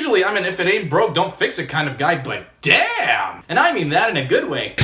Usually I'm an if it ain't broke, don't fix it kind of guy, but damn! And I mean that in a good way.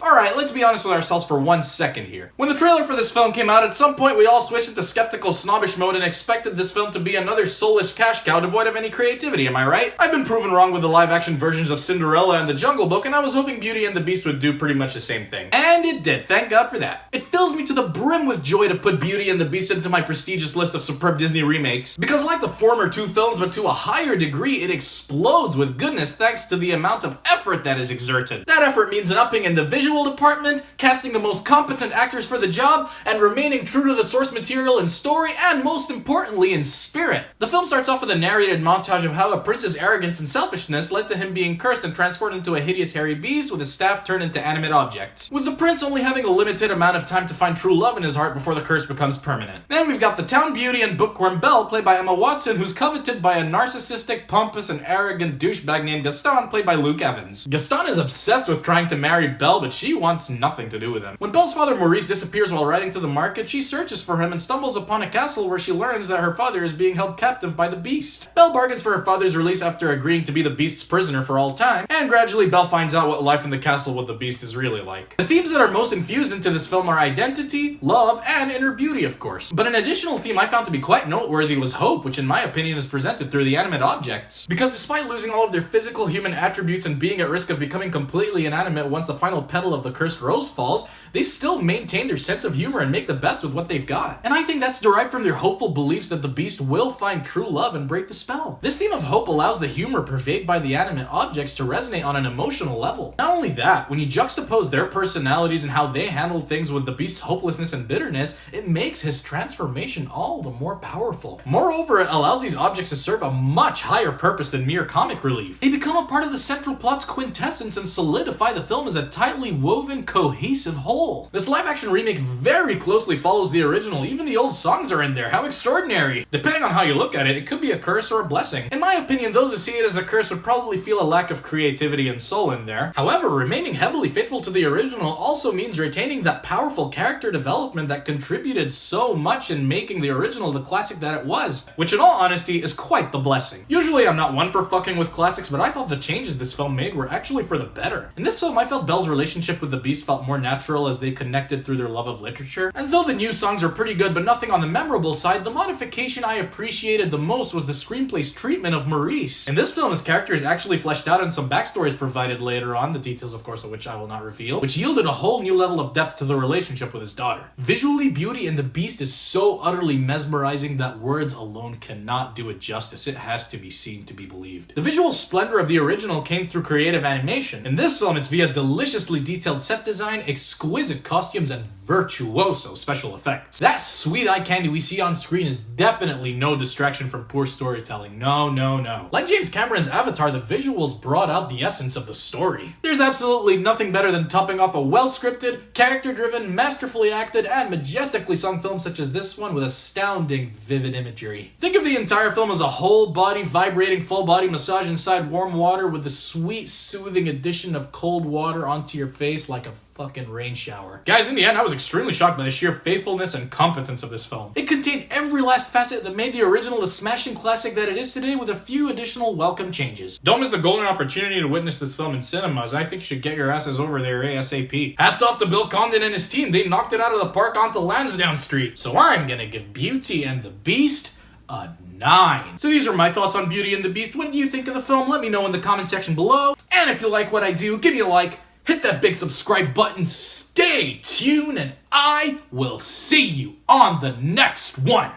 Alright, let's be honest with ourselves for 1 second here. When the trailer for this film came out, at some point we all switched into skeptical snobbish mode and expected this film to be another soulless cash cow devoid of any creativity, am I right? I've been proven wrong with the live-action versions of Cinderella and The Jungle Book, and I was hoping Beauty and the Beast would do pretty much the same thing. And it did, thank God for that. It fills me to the brim with joy to put Beauty and the Beast into my prestigious list of superb Disney remakes, because like the former two films, but to a higher degree, it explodes with goodness thanks to the amount of effort that is exerted. That effort means an upping in the visual department, casting the most competent actors for the job, and remaining true to the source material in story, and most importantly, in spirit. The film starts off with a narrated montage of how a prince's arrogance and selfishness led to him being cursed and transformed into a hideous hairy beast with his staff turned into animate objects, with the prince only having a limited amount of time to find true love in his heart before the curse becomes permanent. Then we've got the town beauty and bookworm Belle, played by Emma Watson, who's coveted by a narcissistic, pompous, and arrogant douchebag named Gaston, played by Luke Evans. Gaston is obsessed with trying to marry Belle, but she wants nothing to do with him. When Belle's father Maurice disappears while riding to the market, she searches for him and stumbles upon a castle where she learns that her father is being held captive by the Beast. Belle bargains for her father's release after agreeing to be the Beast's prisoner for all time, and gradually Belle finds out what life in the castle with the Beast is really like. The themes that are most infused into this film are identity, love, and inner beauty, of course. But an additional theme I found to be quite noteworthy was hope, which in my opinion is presented through the animate objects. Because despite losing all of their physical human attributes and being at risk of becoming completely inanimate once the final petal of the cursed rose falls, they still maintain their sense of humor and make the best with what they've got. And I think that's derived from their hopeful beliefs that the Beast will find true love and break the spell. This theme of hope allows the humor purveyed by the animate objects to resonate on an emotional level. Not only that, when you juxtapose their personalities and how they handle things with the Beast's hopelessness and bitterness, it makes his transformation all the more powerful. Moreover, it allows these objects to serve a much higher purpose than mere comic relief. They become a part of the central plot's quintessence and solidify the film as a tightly woven, cohesive whole. This live-action remake very closely follows the original. Even the old songs are in there. How extraordinary! Depending on how you look at it, it could be a curse or a blessing. In my opinion, those who see it as a curse would probably feel a lack of creativity and soul in there. However, remaining heavily faithful to the original also means retaining that powerful character development that contributed so much in making the original the classic that it was, which in all honesty is quite the blessing. Usually I'm not one for fucking with classics, but I thought the changes this film made were actually for the better. In this film, I felt Belle's relationship with the Beast felt more natural as they connected through their love of literature. And though the new songs are pretty good but nothing on the memorable side, the modification I appreciated the most was the screenplay's treatment of Maurice. In this film, his character is actually fleshed out and some backstories provided later on, the details of course of which I will not reveal, which yielded a whole new level of depth to the relationship with his daughter. Visually, Beauty and the Beast is so utterly mesmerizing that words alone cannot do it justice. It has to be seen to be believed. The visual splendor of the original came through creative animation. In this film, it's via deliciously detailed set design, exquisite costumes, and virtuoso special effects. That sweet eye candy we see on screen is definitely no distraction from poor storytelling. No, no, no. Like James Cameron's Avatar, the visuals brought out the essence of the story. There's absolutely nothing better than topping off a well-scripted, character-driven, masterfully acted, and majestically sung film such as this one with astounding, vivid imagery. Think of the entire film as a whole-body, vibrating, full-body massage inside warm water with the sweet, soothing addition of cold water onto your face like a fucking rain shower. Guys, in the end, I was extremely shocked by the sheer faithfulness and competence of this film. It contained every last facet that made the original the smashing classic that it is today, with a few additional welcome changes. Don't miss the golden opportunity to witness this film in cinemas. I think you should get your asses over there ASAP. Hats off to Bill Condon and his team. They knocked it out of the park onto Lansdowne Street. So I'm gonna give Beauty and the Beast a 9. So these are my thoughts on Beauty and the Beast. What do you think of the film? Let me know in the comment section below. And if you like what I do, give me a like. Hit that big subscribe button, stay tuned, and I will see you on the next one.